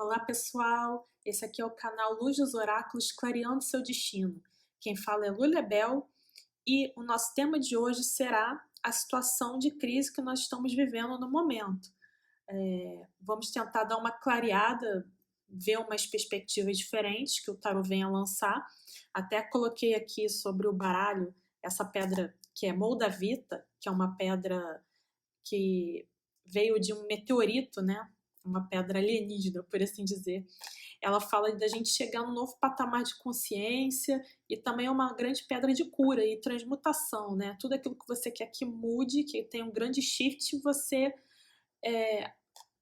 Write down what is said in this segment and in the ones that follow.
Olá pessoal, esse aqui é o canal Luz dos Oráculos Clareando Seu Destino. Quem fala é Lúlia Bel e o nosso tema de hoje será a situação de crise que nós estamos vivendo no momento. Vamos tentar dar uma clareada, ver umas perspectivas diferentes que o tarot vem a lançar. Até coloquei aqui sobre o baralho essa pedra que é Moldavita, que é uma pedra que veio de um meteorito, né? Uma pedra alienígena, por assim dizer. Ela fala da gente chegar num novo patamar de consciência e também é uma grande pedra de cura e transmutação, né? Tudo aquilo que você quer que mude, que tenha um grande shift, você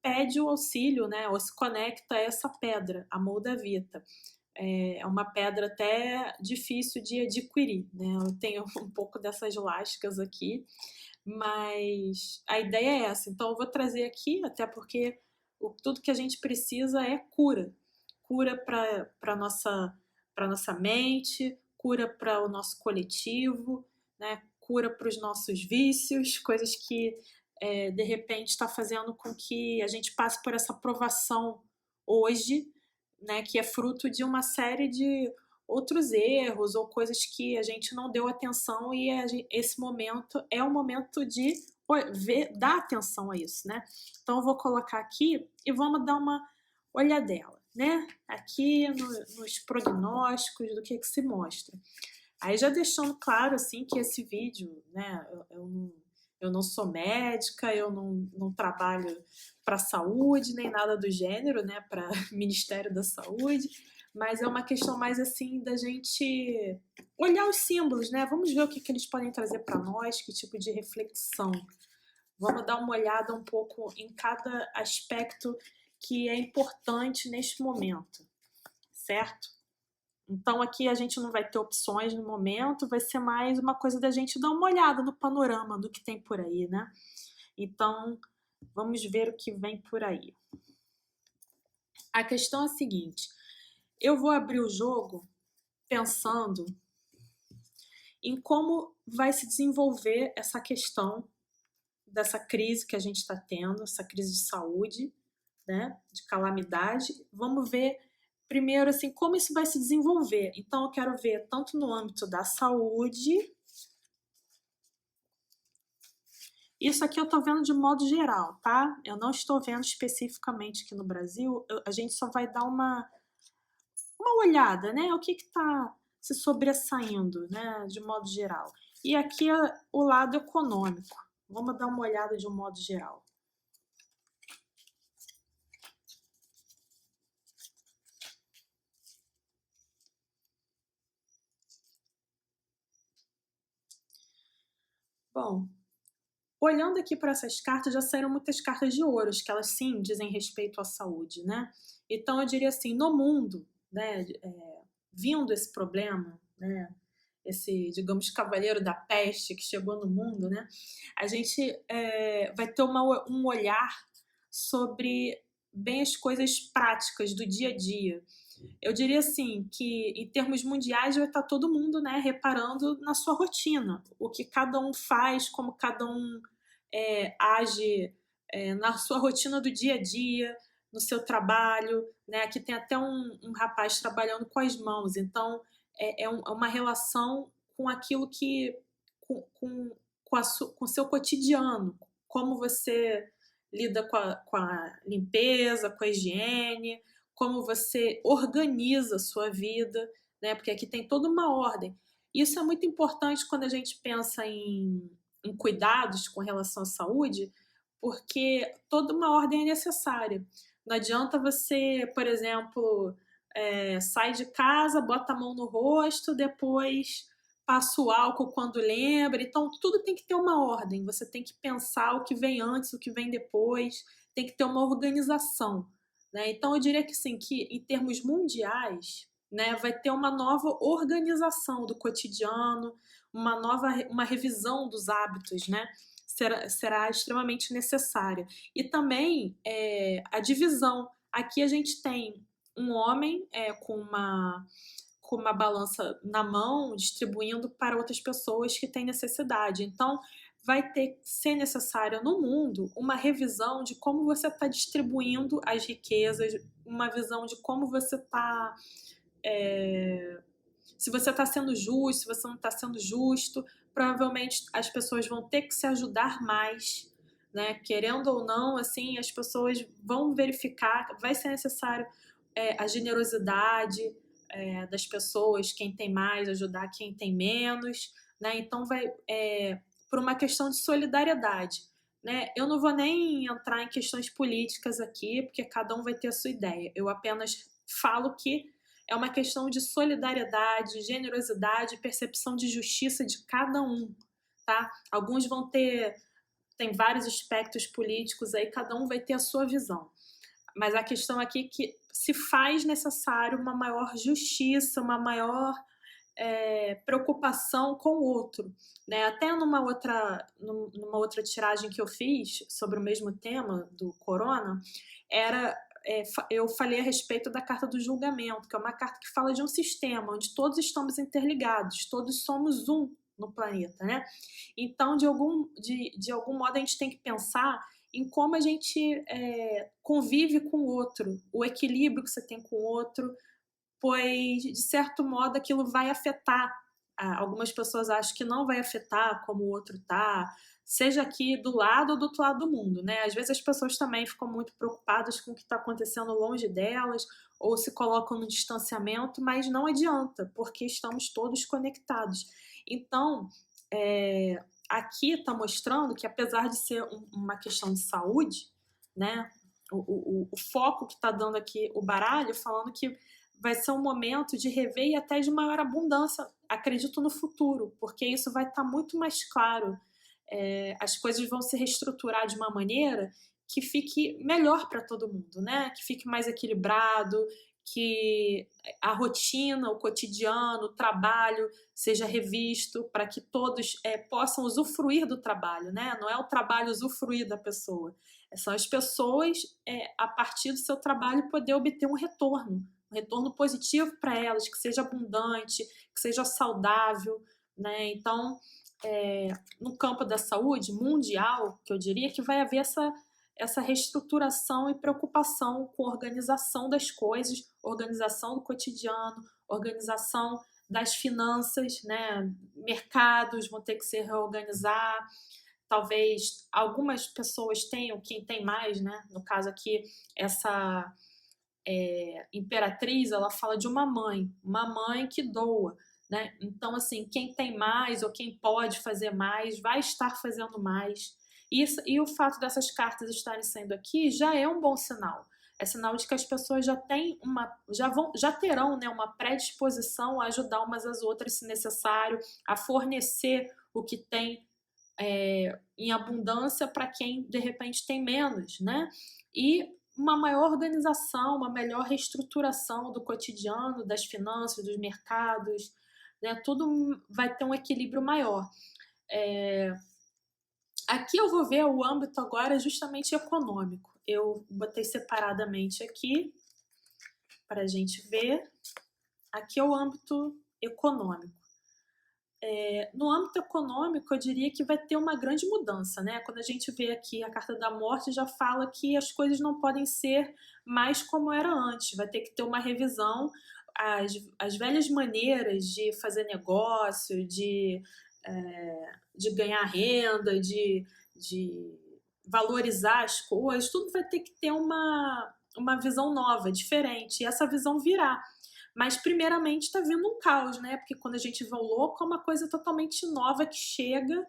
pede o auxílio, né? Ou se conecta a essa pedra, a Moldavita. É uma pedra até difícil de adquirir, né? Eu tenho um pouco dessas lascas aqui, mas a ideia é essa. Então eu vou trazer aqui, até porque tudo que a gente precisa é cura. Cura para nossa mente, cura para o nosso coletivo, né? Cura para os nossos vícios, coisas que de repente está fazendo com que a gente passe por essa provação hoje, né? Que é fruto de uma série de outros erros ou coisas que a gente não deu atenção e esse momento é o momento de dar atenção a isso, né? Então eu vou colocar aqui e vamos dar uma olhadela, né? Aqui nos prognósticos do que se mostra. Aí já deixando claro assim que esse vídeo, né? Eu não sou médica, eu não trabalho para saúde nem nada do gênero, né? Para Ministério da Saúde. Mas é uma questão mais assim da gente olhar os símbolos, né? Vamos ver o que eles podem trazer para nós, que tipo de reflexão. Vamos dar uma olhada um pouco em cada aspecto que é importante neste momento, certo? Então aqui a gente não vai ter opções no momento, vai ser mais uma coisa da gente dar uma olhada no panorama do que tem por aí, né? Então vamos ver o que vem por aí. A questão é a seguinte: eu vou abrir o jogo pensando em como vai se desenvolver essa questão dessa crise que a gente está tendo, essa crise de saúde, né, de calamidade. Vamos ver primeiro assim como isso vai se desenvolver. Então eu quero ver tanto no âmbito da saúde. Isso aqui eu estou vendo de modo geral, tá? Eu não estou vendo especificamente aqui no Brasil. A gente só vai dar uma olhada, né? O que está se sobressaindo, né? De modo geral. E aqui é o lado econômico. Vamos dar uma olhada de um modo geral. Bom, olhando aqui para essas cartas, já saíram muitas cartas de ouros, que elas sim dizem respeito à saúde, né? Então eu diria assim, no mundo, né, vindo esse problema, né, esse, digamos, cavaleiro da peste que chegou no mundo, né, a gente vai ter um olhar sobre bem as coisas práticas do dia a dia. Eu diria assim que em termos mundiais vai estar todo mundo, né, reparando na sua rotina, o que cada um faz, como cada um age na sua rotina do dia a dia, no seu trabalho, né? Aqui tem até um rapaz trabalhando com as mãos, então é uma relação com aquilo que com o seu cotidiano, como você lida com a limpeza, com a higiene, como você organiza a sua vida, né? Porque aqui tem toda uma ordem. Isso é muito importante quando a gente pensa em cuidados com relação à saúde, porque toda uma ordem é necessária. Não adianta você, por exemplo, sai de casa, bota a mão no rosto, depois passa o álcool quando lembra. Então, tudo tem que ter uma ordem. Você tem que pensar o que vem antes, o que vem depois. Tem que ter uma organização, né? Então, eu diria que sim, que em termos mundiais, né, vai ter uma nova organização do cotidiano, uma revisão dos hábitos, né? Será extremamente necessária. E também a divisão. Aqui a gente tem um homem com uma balança na mão, distribuindo para outras pessoas que têm necessidade. Então, vai ter que ser necessária no mundo uma revisão de como você está distribuindo as riquezas, uma visão de como você está, se você está sendo justo, se você não está sendo justo. Provavelmente as pessoas vão ter que se ajudar mais, né? Querendo ou não, assim, as pessoas vão verificar, vai ser necessário a generosidade das pessoas, quem tem mais ajudar quem tem menos, né? Então vai por uma questão de solidariedade, né? Eu não vou nem entrar em questões políticas aqui, porque cada um vai ter a sua ideia. Eu apenas falo que é uma questão de solidariedade, generosidade, percepção de justiça de cada um, tá? Alguns vão ter, tem vários aspectos políticos aí, cada um vai ter a sua visão. Mas a questão aqui é que se faz necessário uma maior justiça, uma maior preocupação com o outro, né? Até numa outra tiragem que eu fiz sobre o mesmo tema do corona, eu falei a respeito da carta do julgamento, que é uma carta que fala de um sistema onde todos estamos interligados, todos somos um no planeta, né? Então, de algum modo, a gente tem que pensar em como a gente convive com o outro, o equilíbrio que você tem com o outro, pois, de certo modo, aquilo vai afetar. Algumas pessoas acham que não vai afetar como o outro tá, seja aqui do lado ou do outro lado do mundo, né? Às vezes as pessoas também ficam muito preocupadas com o que está acontecendo longe delas, ou se colocam no distanciamento, mas não adianta, porque estamos todos conectados. Então, aqui está mostrando que, apesar de ser uma questão de saúde, né? O foco que está dando aqui o baralho, falando que vai ser um momento de rever e até de maior abundância, acredito, no futuro, porque isso vai estar muito mais claro. As coisas vão se reestruturar de uma maneira que fique melhor para todo mundo, né? Que fique mais equilibrado, que a rotina, o cotidiano, o trabalho seja revisto para que todos possam usufruir do trabalho, né? Não é o trabalho usufruir da pessoa, são as pessoas, a partir do seu trabalho, poder obter um retorno positivo para elas, que seja abundante, que seja saudável, né? Então, no campo da saúde mundial, que eu diria que vai haver essa reestruturação e preocupação com a organização das coisas, organização do cotidiano, organização das finanças, né? Mercados vão ter que se reorganizar. Talvez algumas pessoas tenham, quem tem mais, né? No caso aqui, essa imperatriz, ela fala de uma mãe que doa, né? Então, assim, quem tem mais ou quem pode fazer mais vai estar fazendo mais. E o fato dessas cartas estarem sendo aqui já é um bom sinal. É sinal de que as pessoas já terão, né, uma predisposição a ajudar umas às outras, se necessário, a fornecer o que tem em abundância para quem de repente tem menos, né? E uma maior organização, uma melhor reestruturação do cotidiano, das finanças, dos mercados, né? Tudo vai ter um equilíbrio maior. Aqui eu vou ver o âmbito agora justamente econômico. Eu botei separadamente aqui para a gente ver. Aqui é o âmbito econômico. No âmbito econômico, eu diria que vai ter uma grande mudança, né? Quando a gente vê aqui a carta da morte, já fala que as coisas não podem ser mais como era antes, vai ter que ter uma revisão. As velhas maneiras de fazer negócio, de ganhar renda, de valorizar as coisas, tudo vai ter que ter uma visão nova, diferente, e essa visão virá. Mas, primeiramente, está vindo um caos, né? Porque quando a gente vê o louco, é uma coisa totalmente nova que chega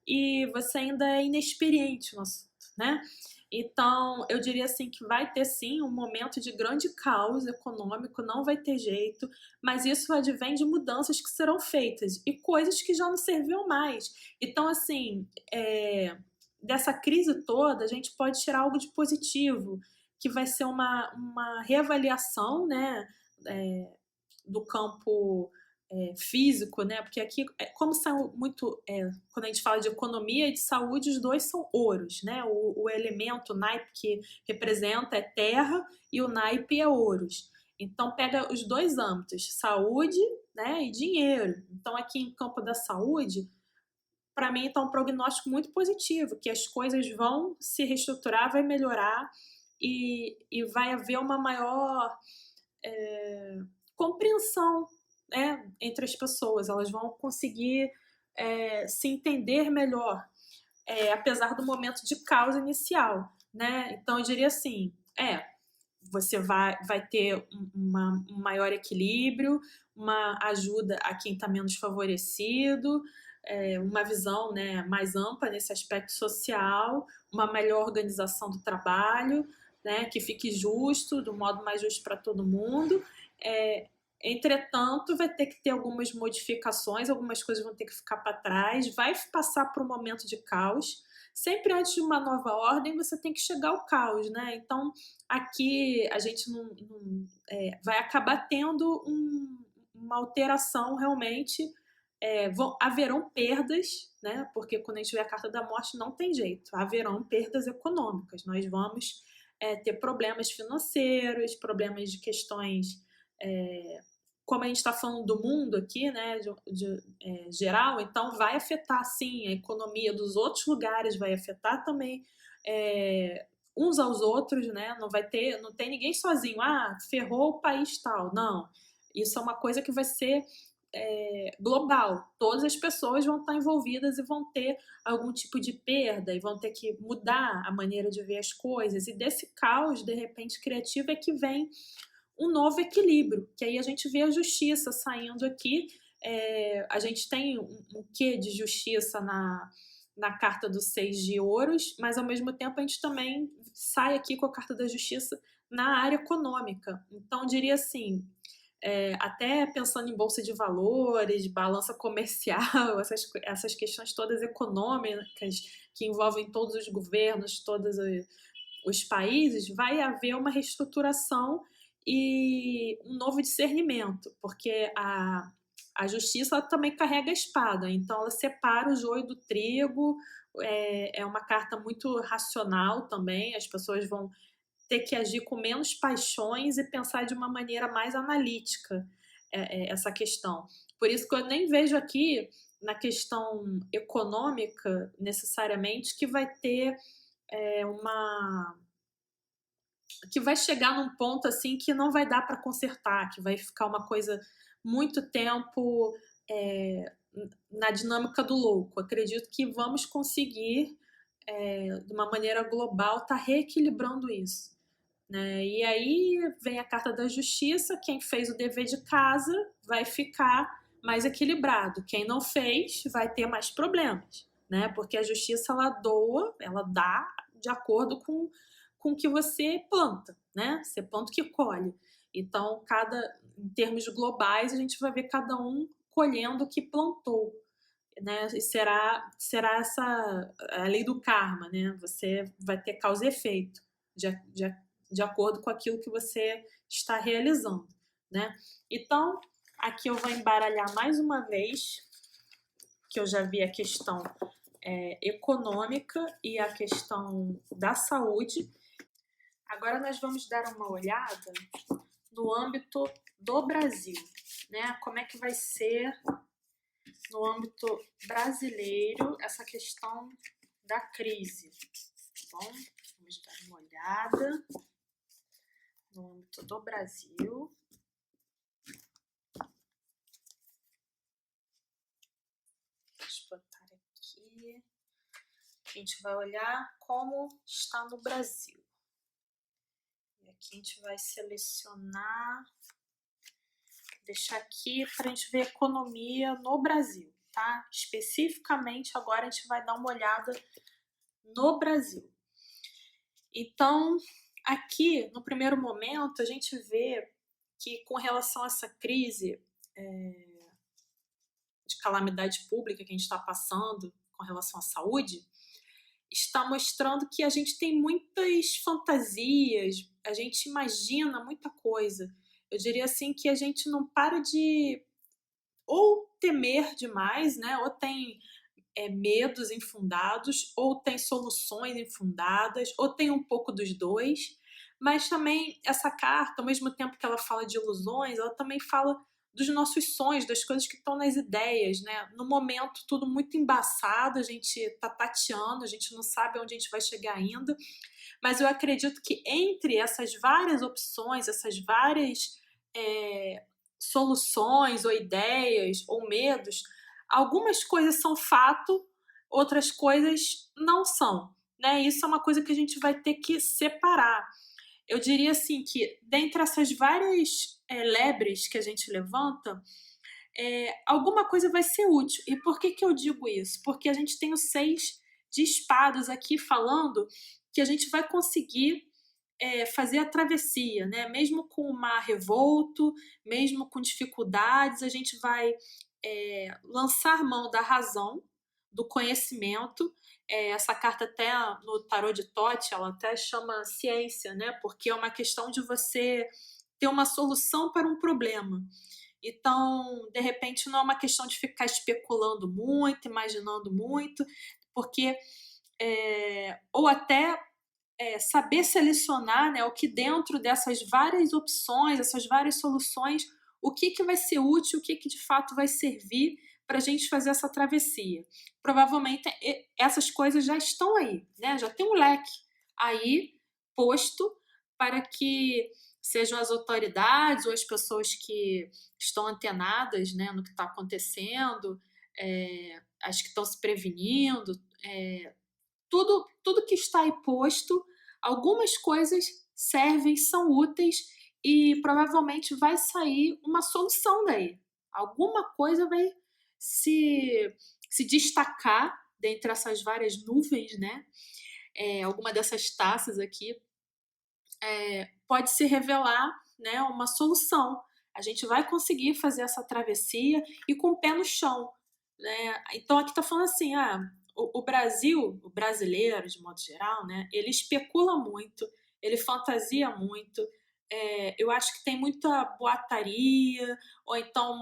e você ainda é inexperiente no assunto, né? Então, eu diria assim que vai ter sim um momento de grande caos econômico, não vai ter jeito, mas isso advém de mudanças que serão feitas e coisas que já não serviam mais. Então, assim, dessa crise toda, a gente pode tirar algo de positivo, que vai ser uma reavaliação, né? Do campo físico, né? Porque aqui, como são muito, quando a gente fala de economia e de saúde, os dois são ouros, né? O elemento, o naipe que representa é terra e o naipe é ouros. Então pega os dois âmbitos, saúde, né, e dinheiro. Então aqui em campo da saúde, para mim está um prognóstico muito positivo, que as coisas vão se reestruturar, vai melhorar e vai haver uma maior compreensão, né, entre as pessoas. Elas vão conseguir se entender melhor, apesar do momento de caos inicial, né? Então eu diria assim, você vai ter um maior equilíbrio, uma ajuda a quem está menos favorecido, uma visão, né, mais ampla nesse aspecto social, uma melhor organização do trabalho, né, que fique justo, do modo mais justo para todo mundo. Entretanto, vai ter que ter algumas modificações, algumas coisas vão ter que ficar para trás, vai passar por um momento de caos. Sempre antes de uma nova ordem, você tem que chegar ao caos, né? Então, aqui a gente vai acabar tendo uma alteração realmente. Haverão perdas, né? Porque quando a gente vê a carta da morte, não tem jeito, haverão perdas econômicas. Nós vamos ter problemas financeiros, problemas de questões. Como a gente está falando do mundo aqui, né, geral, então vai afetar sim a economia dos outros lugares, vai afetar também uns aos outros, né? Não tem ninguém sozinho, ferrou o país tal. Não, isso é uma coisa que vai ser global. Todas as pessoas vão estar envolvidas e vão ter algum tipo de perda e vão ter que mudar a maneira de ver as coisas. E desse caos, de repente, criativo é que vem um novo equilíbrio, que aí a gente vê a justiça saindo aqui. A gente tem um quê de justiça na carta dos 6 de ouros, mas ao mesmo tempo a gente também sai aqui com a carta da justiça na área econômica. Então, eu diria assim, até pensando em bolsa de valores, balança comercial, essas questões todas econômicas que envolvem todos os governos, todos os países, vai haver uma reestruturação e um novo discernimento, porque a justiça ela também carrega a espada, então ela separa o joio do trigo. É uma carta muito racional também, as pessoas vão ter que agir com menos paixões e pensar de uma maneira mais analítica essa questão. Por isso que eu nem vejo aqui na questão econômica necessariamente que vai ter que vai chegar num ponto assim que não vai dar para consertar, que vai ficar uma coisa muito tempo na dinâmica do louco. Acredito que vamos conseguir, de uma maneira global, estar reequilibrando isso. Né? E aí vem a carta da justiça, quem fez o dever de casa vai ficar mais equilibrado, quem não fez vai ter mais problemas, né? Porque a justiça ela dá de acordo com o que você planta, né? Você planta o que colhe. Então, em termos globais, a gente vai ver cada um colhendo o que plantou, né? E será essa a lei do karma, né? Você vai ter causa e efeito de acordo com aquilo que você está realizando, né? Então, aqui eu vou embaralhar mais uma vez, que eu já vi a questão econômica e a questão da saúde. Agora nós vamos dar uma olhada no âmbito do Brasil, né? Como é que vai ser no âmbito brasileiro essa questão da crise. Bom, vamos dar uma olhada no âmbito do Brasil. Deixa eu botar aqui. A gente vai olhar como está no Brasil. E aqui a gente vai selecionar, deixar aqui para a gente ver a economia no Brasil, tá? Especificamente agora a gente vai dar uma olhada no Brasil. Então, aqui no primeiro momento a gente vê que com relação a essa crise de calamidade pública que a gente está passando com relação à saúde, está mostrando que a gente tem muitas fantasias, a gente imagina muita coisa. Eu diria assim que a gente não para de ou temer demais, né? Ou tem medos infundados, ou tem soluções infundadas, ou tem um pouco dos dois. Mas também essa carta, ao mesmo tempo que ela fala de ilusões, ela também fala dos nossos sonhos, das coisas que estão nas ideias, né? No momento, tudo muito embaçado, a gente está tateando, a gente não sabe onde a gente vai chegar ainda, mas eu acredito que entre essas várias opções, essas várias soluções ou ideias ou medos, algumas coisas são fato, outras coisas não são, né? Isso é uma coisa que a gente vai ter que separar. Eu diria assim que dentre essas várias lebres que a gente levanta, alguma coisa vai ser útil. E por que eu digo isso? Porque a gente tem o 6 de espadas aqui falando que a gente vai conseguir fazer a travessia, né? Mesmo com o mar revolto, mesmo com dificuldades, a gente vai lançar mão da razão, do conhecimento. Essa carta até no tarô de Tote, ela até chama ciência, né? Porque é uma questão de você ter uma solução para um problema. Então, de repente, não é uma questão de ficar especulando muito, imaginando muito, porque ou até saber selecionar, né, o que dentro dessas várias opções, essas várias soluções, o que vai ser útil, o que de fato vai servir para a gente fazer essa travessia. Provavelmente essas coisas já estão aí, né? Já tem um leque aí posto para que sejam as autoridades ou as pessoas que estão antenadas, né, no que está acontecendo, as que estão se prevenindo, tudo que está aí posto, algumas coisas servem, são úteis e provavelmente vai sair uma solução daí. Alguma coisa vai se destacar dentre essas várias nuvens, né? Alguma dessas taças aqui pode se revelar, né, uma solução. A gente vai conseguir fazer essa travessia e com o pé no chão, né? Então aqui está falando assim, o Brasil, o brasileiro de modo geral, né, ele especula muito, ele fantasia muito. Eu acho que tem muita boataria, ou então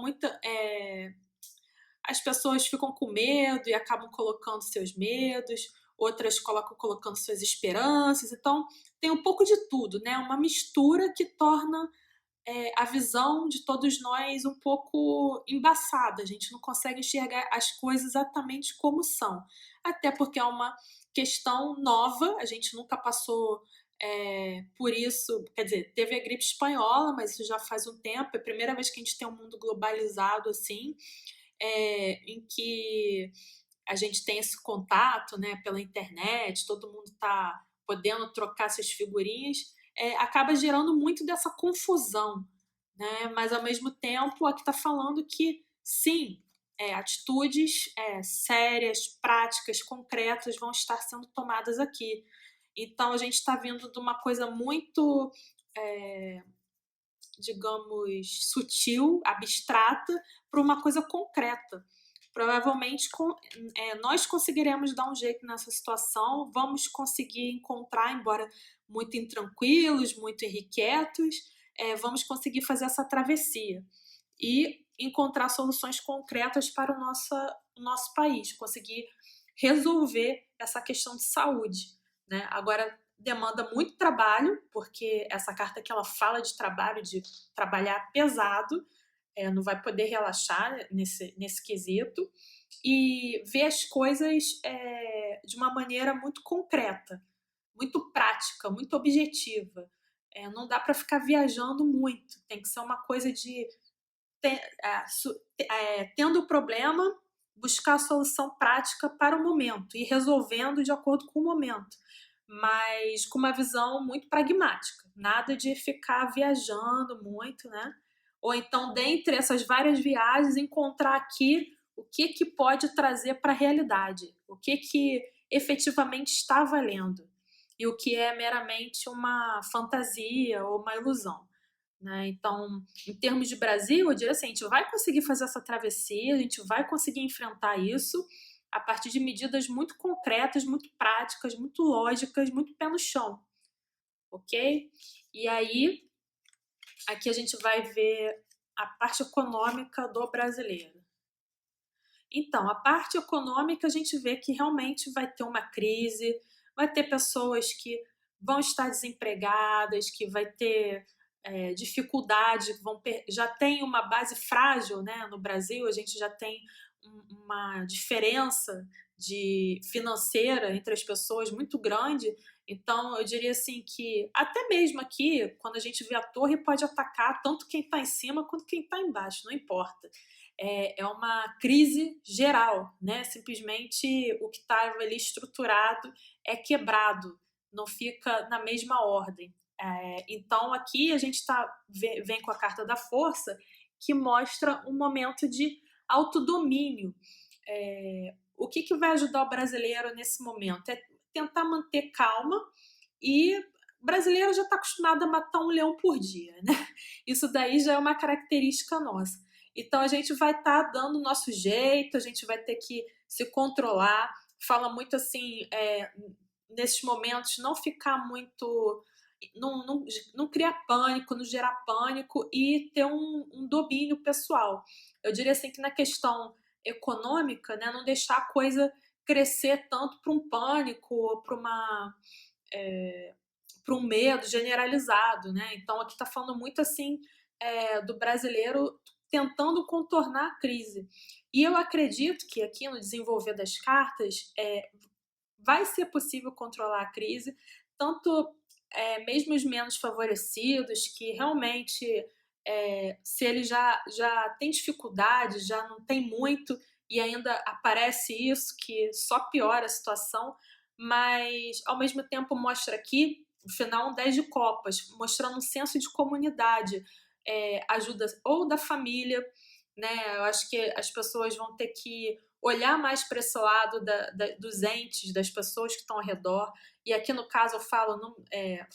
as pessoas ficam com medo e acabam colocando seus medos, outras colocando suas esperanças. Então, tem um pouco de tudo, né? Uma mistura que torna a visão de todos nós um pouco embaçada. A gente não consegue enxergar as coisas exatamente como são. Até porque é uma questão nova, a gente nunca passou por isso. Quer dizer, teve a gripe espanhola, mas isso já faz um tempo. É a primeira vez que a gente tem um mundo globalizado assim, em que a gente tem esse contato, né, pela internet, todo mundo está podendo trocar essas figurinhas, acaba gerando muito dessa confusão, né? Mas ao mesmo tempo aqui está falando que sim, atitudes sérias, práticas, concretas vão estar sendo tomadas aqui. Então a gente está vindo de uma coisa muito digamos, sutil, abstrata, para uma coisa concreta. Provavelmente nós conseguiremos dar um jeito nessa situação, vamos conseguir encontrar, embora muito intranquilos, muito irrequietos, vamos conseguir fazer essa travessia e encontrar soluções concretas para o nosso país, conseguir resolver essa questão de saúde, né? Agora, demanda muito trabalho, porque essa carta que ela fala de trabalho, de trabalhar pesado, não vai poder relaxar nesse quesito, e ver as coisas de uma maneira muito concreta, muito prática, muito objetiva. Não dá para ficar viajando muito, tem que ser uma coisa de tendo o problema, buscar a solução prática para o momento e resolvendo de acordo com o momento, mas com uma visão muito pragmática, nada de ficar viajando muito, né? Ou então, dentre essas várias viagens, encontrar aqui o que pode trazer para a realidade, o que efetivamente está valendo e o que é meramente uma fantasia ou uma ilusão. Né? Então, em termos de Brasil, eu diria assim, a gente vai conseguir fazer essa travessia, a gente vai conseguir enfrentar isso a partir de medidas muito concretas, muito práticas, muito lógicas, muito pé no chão, ok? E aí, aqui a gente vai ver a parte econômica do brasileiro. Então, a parte econômica a gente vê que realmente vai ter uma crise, vai ter pessoas que vão estar desempregadas, que vai ter dificuldade, já tem uma base frágil, né? No Brasil, a gente já tem uma diferença financeira entre as pessoas muito grande. Então, eu diria assim que, até mesmo aqui, quando a gente vê a torre, pode atacar tanto quem está em cima quanto quem está embaixo, não importa. É uma crise geral, né? Simplesmente o que estava ali estruturado é quebrado, não fica na mesma ordem. Então, aqui a gente vem com a carta da força, que mostra um momento de autodomínio. O que vai ajudar o brasileiro nesse momento? É tentar manter calma, e o brasileiro já está acostumado a matar um leão por dia, né? Isso daí já é uma característica nossa. Então a gente vai estar dando o nosso jeito, a gente vai ter que se controlar. Fala muito assim, nesses momentos, não ficar muito. Não criar pânico, não gerar pânico e ter um domínio pessoal. Eu diria assim que na questão econômica, né, não deixar a coisa crescer tanto para um pânico, para um medo generalizado, né? Então aqui está falando muito assim do brasileiro tentando contornar a crise. E eu acredito que aqui no desenvolver das cartas vai ser possível controlar a crise, tanto mesmo os menos favorecidos, que realmente se ele já tem dificuldade, já não tem muito, e ainda aparece isso, que só piora a situação, mas ao mesmo tempo mostra aqui, no final, um 10 de copas, mostrando um senso de comunidade, ajuda ou da família, né? Eu acho que as pessoas vão ter que olhar mais para esse lado dos entes, das pessoas que estão ao redor. E aqui no caso eu falo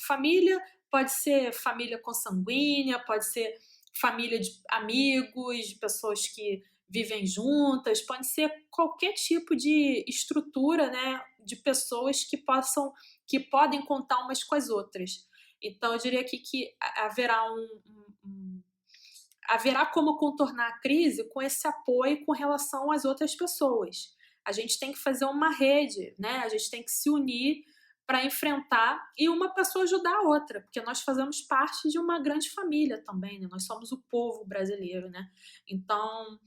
família, pode ser família consanguínea, pode ser família de amigos, de pessoas que vivem juntas, pode ser qualquer tipo de estrutura, né, de pessoas que podem contar umas com as outras. Então eu diria aqui que haverá como contornar a crise com esse apoio com relação às outras pessoas. A gente tem que fazer uma rede, né? A gente tem que se unir para enfrentar e uma pessoa ajudar a outra, porque nós fazemos parte de uma grande família também, né? Nós somos o povo brasileiro, né? Então,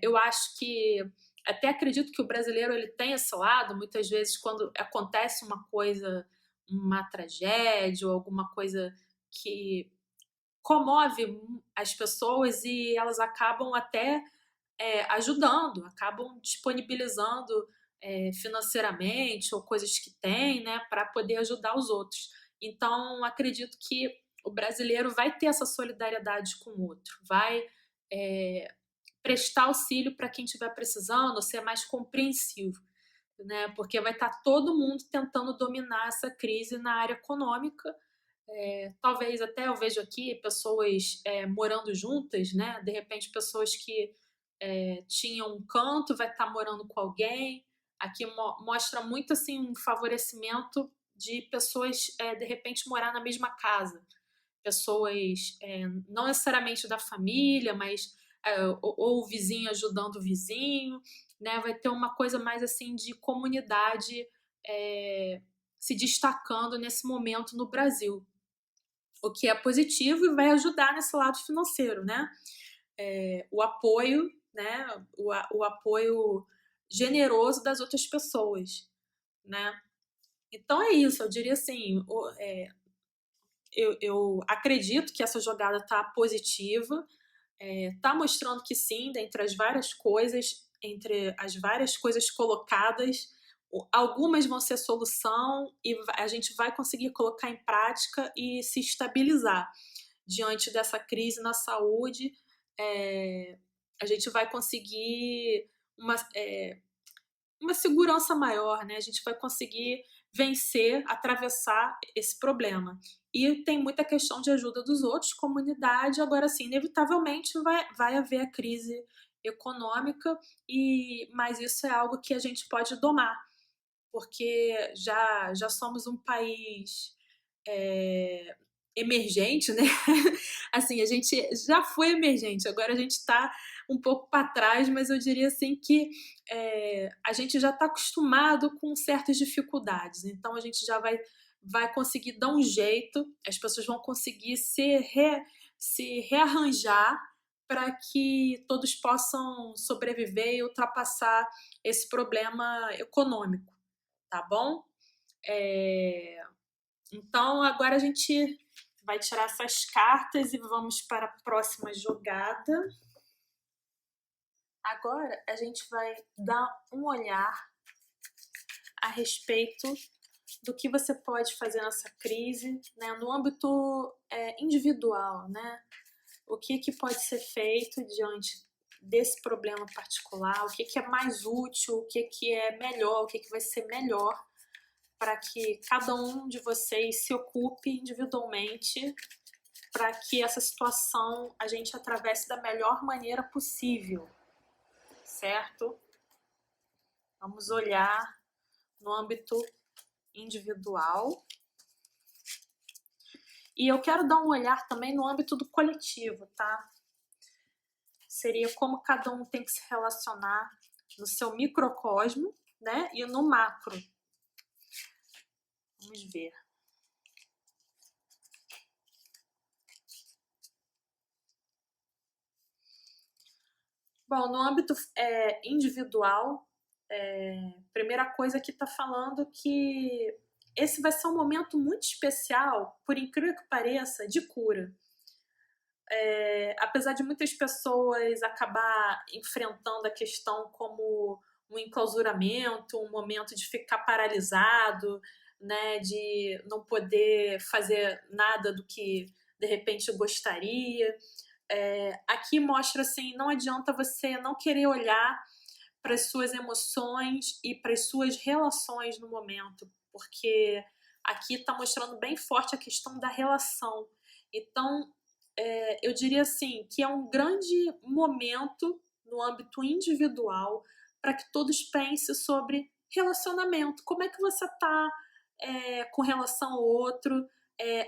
eu acho que até acredito que o brasileiro ele tem esse lado, muitas vezes quando acontece uma coisa, uma tragédia ou alguma coisa que comove as pessoas e elas acabam até ajudando, acabam disponibilizando financeiramente ou coisas que têm, né, para poder ajudar os outros. Então, acredito que o brasileiro vai ter essa solidariedade com o outro, vai prestar auxílio para quem estiver precisando, ser mais compreensivo, né, porque vai estar todo mundo tentando dominar essa crise na área econômica. Talvez até eu vejo aqui pessoas morando juntas, né? De repente pessoas que tinham um canto vai estar morando com alguém. Aqui mostra muito assim um favorecimento de pessoas de repente morar na mesma casa, pessoas não necessariamente da família, mas ou o vizinho ajudando o vizinho, né? Vai ter uma coisa mais assim de comunidade se destacando nesse momento no Brasil, o que é positivo e vai ajudar nesse lado financeiro, né? O apoio, né? O apoio generoso das outras pessoas, né? Então é isso, eu diria assim, eu acredito que essa jogada está positiva, está mostrando que sim, entre as várias coisas colocadas, algumas vão ser solução e a gente vai conseguir colocar em prática e se estabilizar diante dessa crise na saúde. A gente vai conseguir uma segurança maior, né? A gente vai conseguir vencer, atravessar esse problema. E tem muita questão de ajuda dos outros, comunidade. Agora sim, inevitavelmente vai haver a crise econômica, mas isso é algo que a gente pode domar, porque já somos um país emergente, né? Assim, a gente já foi emergente, agora a gente está um pouco para trás, mas eu diria assim que a gente já está acostumado com certas dificuldades, então a gente já vai vai conseguir dar um jeito, as pessoas vão conseguir se rearranjar para que todos possam sobreviver e ultrapassar esse problema econômico, tá bom? Então, agora a gente vai tirar essas cartas e vamos para a próxima jogada. Agora a gente vai dar um olhar a respeito do que você pode fazer nessa crise, né, no âmbito individual, né? O que pode ser feito diante desse problema particular, o que é mais útil, o que é melhor, o que vai ser melhor para que cada um de vocês se ocupe individualmente para que essa situação a gente atravesse da melhor maneira possível, certo? Vamos olhar no âmbito individual. E eu quero dar um olhar também no âmbito do coletivo, tá? Seria como cada um tem que se relacionar no seu microcosmo, né? E no macro. Vamos ver. Bom, no âmbito individual, primeira coisa que está falando que esse vai ser um momento muito especial, por incrível que pareça, de cura. Apesar de muitas pessoas acabar enfrentando a questão como um enclausuramento, um momento de ficar paralisado, né, de não poder fazer nada do que de repente gostaria. Aqui mostra assim, não adianta você não querer olhar para as suas emoções e para as suas relações no momento, porque aqui está mostrando bem forte a questão da relação. Então, eu diria assim, que é um grande momento no âmbito individual para que todos pensem sobre relacionamento. Como é que você está com relação ao outro?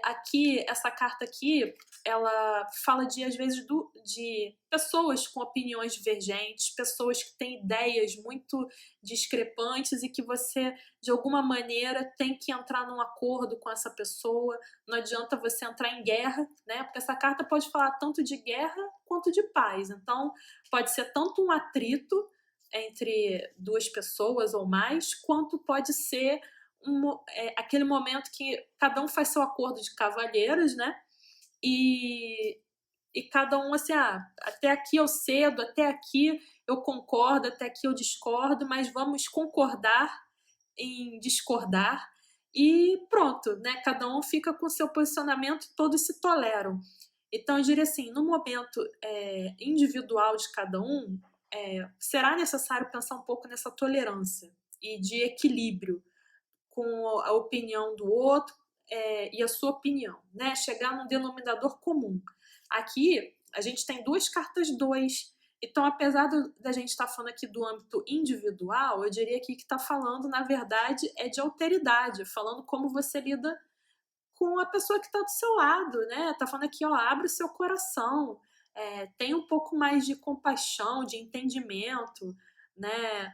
Aqui, essa carta aqui, ela fala de, às vezes, de pessoas com opiniões divergentes, pessoas que têm ideias muito discrepantes e que você, de alguma maneira, tem que entrar num acordo com essa pessoa. Não adianta você entrar em guerra, né? Porque essa carta pode falar tanto de guerra quanto de paz. Então, pode ser tanto um atrito entre duas pessoas ou mais, quanto pode ser aquele momento que cada um faz seu acordo de cavalheiros, né? E cada um assim, até aqui eu cedo, até aqui eu concordo, até aqui eu discordo, mas vamos concordar em discordar e pronto, né? Cada um fica com seu posicionamento, todos se toleram. Então eu diria assim, no momento individual de cada um, será necessário pensar um pouco nessa tolerância e de equilíbrio com a opinião do outro e a sua opinião, né? Chegar num denominador comum. Aqui a gente tem duas cartas 2. Então, apesar da gente estar falando aqui do âmbito individual, eu diria aqui que está falando, na verdade, é de alteridade, falando como você lida com a pessoa que está do seu lado, né? Está falando aqui, ó, abre o seu coração, tem um pouco mais de compaixão, de entendimento, né?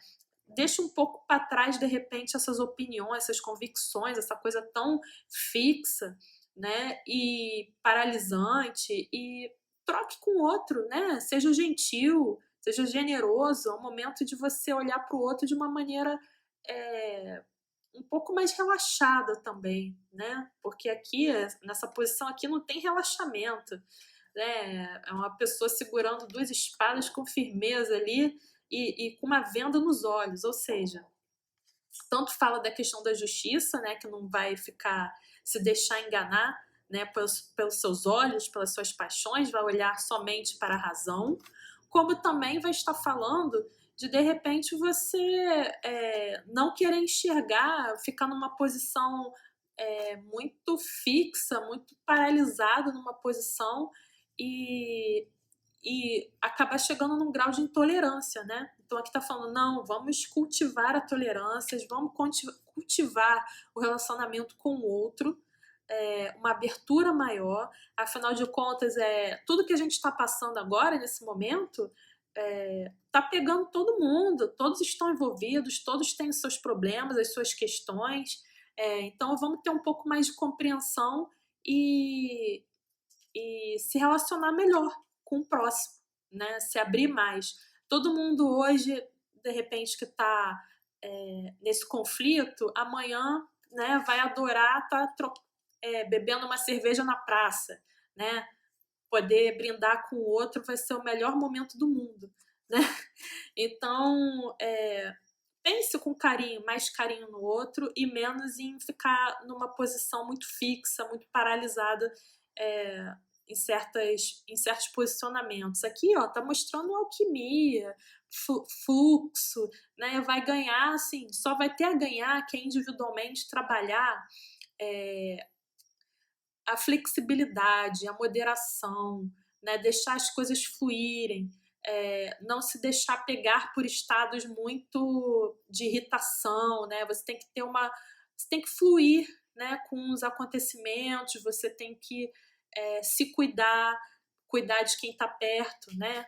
Deixa um pouco para trás, de repente, essas opiniões, essas convicções, essa coisa tão fixa, né? E paralisante, e troque com o outro, né? Seja gentil, seja generoso. É um momento de você olhar para o outro de uma maneira um pouco mais relaxada também, né? Porque aqui, nessa posição aqui, não tem relaxamento, né? É uma pessoa segurando duas espadas com firmeza ali e com uma venda nos olhos, ou seja, tanto fala da questão da justiça, né? Que não vai ficar, se deixar enganar, né? Pelos seus olhos, pelas suas paixões, vai olhar somente para a razão, como também vai estar falando de repente você não querer enxergar, ficar numa posição muito fixa, muito paralisado numa posição e acabar chegando num grau de intolerância, né? Então aqui tá falando, não, vamos cultivar a tolerância, vamos cultivar o relacionamento com o outro, uma abertura maior. Afinal de contas, tudo que a gente está passando agora, nesse momento, tá pegando todo mundo, todos estão envolvidos, todos têm os seus problemas, as suas questões, Então vamos ter um pouco mais de compreensão e se relacionar melhor com o próximo, né? Se abrir mais. Todo mundo hoje, de repente, que está nesse conflito, amanhã, né, vai adorar estar bebendo uma cerveja na praça, né? Poder brindar com o outro vai ser o melhor momento do mundo, né? Então, pense com carinho, mais carinho no outro e menos em ficar numa posição muito fixa, muito paralisada em certos posicionamentos. Aqui, ó, tá mostrando alquimia, fluxo, né? Vai ganhar, assim, só vai ter a ganhar quem individualmente trabalhar a flexibilidade, a moderação, né? Deixar as coisas fluírem, não se deixar pegar por estados muito de irritação, né? Você tem que fluir, né, com os acontecimentos, você tem que se cuidar de quem está perto, né?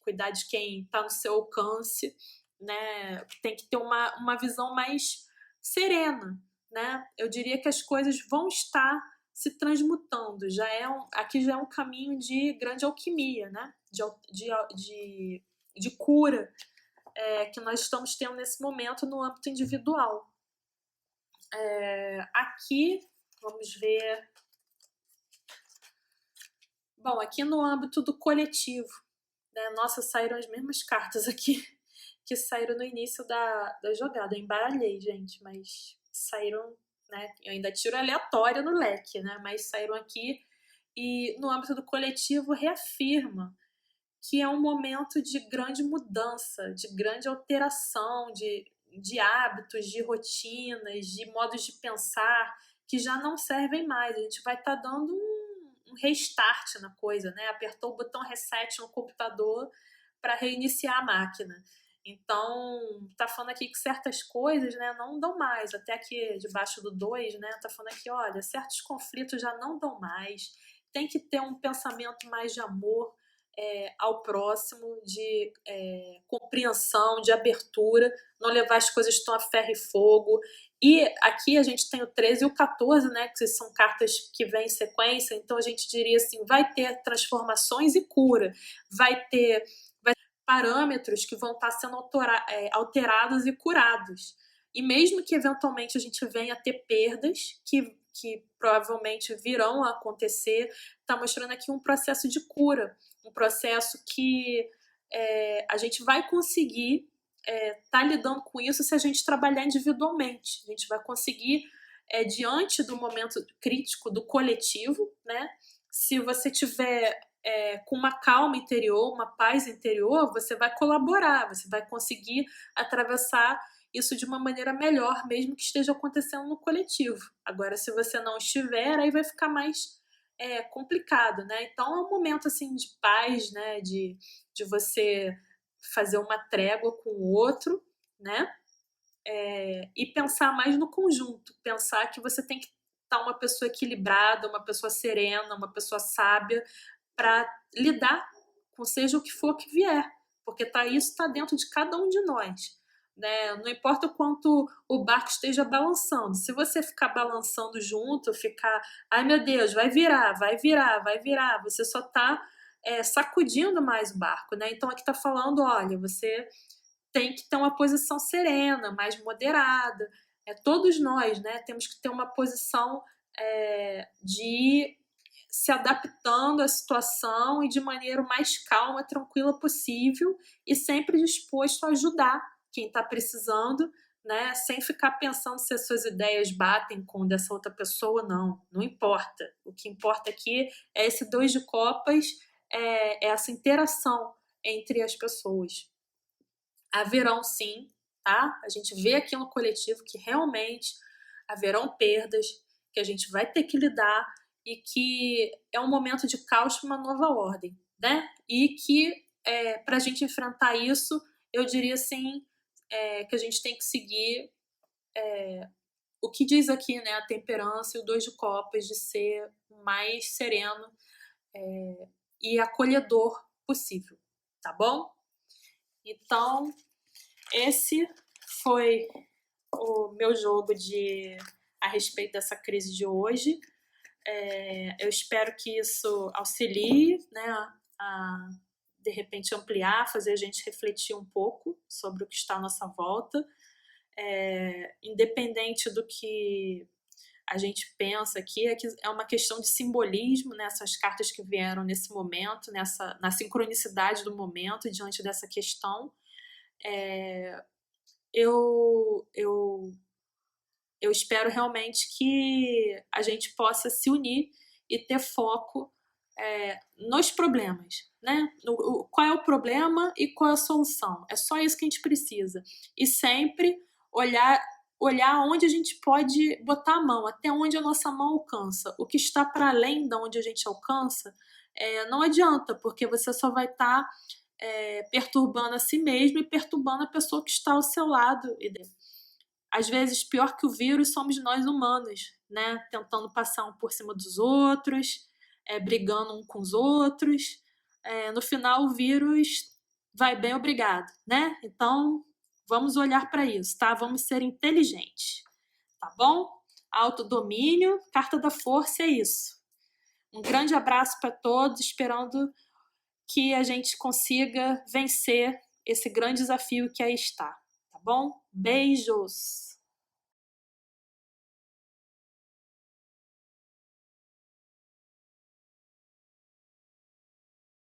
Cuidar de quem está no seu alcance, né? Tem que ter uma visão mais serena, né? Eu diria que as coisas vão estar se transmutando. Aqui já é um caminho de grande alquimia, né? De cura que nós estamos tendo nesse momento no âmbito individual. Aqui, vamos ver. Bom, aqui no âmbito do coletivo, né? Nossa, saíram as mesmas cartas aqui que saíram no início da jogada. Eu embaralhei, gente, mas saíram, né? Eu ainda tiro aleatória no leque, né? Mas saíram aqui e no âmbito do coletivo reafirma que é um momento de grande mudança, de grande alteração de hábitos, de rotinas, de modos de pensar que já não servem mais. A gente vai estar dando um restart na coisa, né? Apertou o botão reset no computador para reiniciar a máquina. Então, tá falando aqui que certas coisas, né, não dão mais. Até aqui debaixo do 2, né, tá falando aqui, olha, certos conflitos já não dão mais. Tem que ter um pensamento mais de amor ao próximo, de compreensão, de abertura, não levar as coisas tão a ferro e fogo. E aqui a gente tem o 13 e o 14, né, que são cartas que vêm em sequência, então a gente diria assim, vai ter transformações e cura, vai ter parâmetros que vão estar sendo alterados e curados. E mesmo que eventualmente a gente venha a ter perdas, que provavelmente virão a acontecer, está mostrando aqui um processo de cura, um processo que a gente vai conseguir estar lidando com isso se a gente trabalhar individualmente. A gente vai conseguir, diante do momento crítico do coletivo, né? Se você tiver com uma calma interior, uma paz interior, você vai colaborar, você vai conseguir atravessar isso de uma maneira melhor, mesmo que esteja acontecendo no coletivo. Agora, se você não estiver, aí vai ficar mais complicado, né? Então, é um momento, assim, de paz, né? De você fazer uma trégua com o outro, né? E pensar mais no conjunto, pensar que você tem que estar uma pessoa equilibrada, uma pessoa serena, uma pessoa sábia, para lidar com seja o que for que vier, porque isso está dentro de cada um de nós. Né? Não importa o quanto o barco esteja balançando, se você ficar balançando junto, ficar, ai meu Deus, vai virar, vai virar, vai virar, você só está sacudindo mais o barco. Né? Então aqui está falando, olha, você tem que ter uma posição serena, mais moderada. Todos nós, né, temos que ter uma posição de se adaptando à situação e de maneira o mais calma, tranquila possível e sempre disposto a ajudar quem está precisando, né, sem ficar pensando se as suas ideias batem com dessa outra pessoa, não importa. O que importa aqui é esse 2 de copas, essa interação entre as pessoas. Haverão sim, tá? A gente vê aqui no coletivo que realmente haverão perdas, que a gente vai ter que lidar e que é um momento de caos para uma nova ordem, né? E que para a gente enfrentar isso, eu diria assim, que a gente tem que seguir o que diz aqui, né? A temperança e o 2 de copas, de ser o mais sereno e acolhedor possível, tá bom? Então, esse foi o meu jogo de a respeito dessa crise de hoje. Eu espero que isso auxilie, né, a de repente ampliar, fazer a gente refletir um pouco sobre o que está à nossa volta, independente do que a gente pensa aqui, que é uma questão de simbolismo, né, essas cartas que vieram nesse momento, na sincronicidade do momento, diante dessa questão. Eu espero realmente que a gente possa se unir e ter foco nos problemas, né? Qual é o problema e qual é a solução? É só isso que a gente precisa. E sempre olhar onde a gente pode botar a mão, até onde a nossa mão alcança. O que está para além de onde a gente alcança, não adianta, porque você só vai estar perturbando a si mesmo e perturbando a pessoa que está ao seu lado. Às vezes, pior que o vírus somos nós humanos, né? Tentando passar um por cima dos outros, brigando um com os outros. No final, o vírus vai bem, obrigado, né? Então, vamos olhar para isso, tá? Vamos ser inteligentes, tá bom? Autodomínio, carta da força é isso. Um grande abraço para todos, esperando que a gente consiga vencer esse grande desafio que aí está, tá bom? Beijos!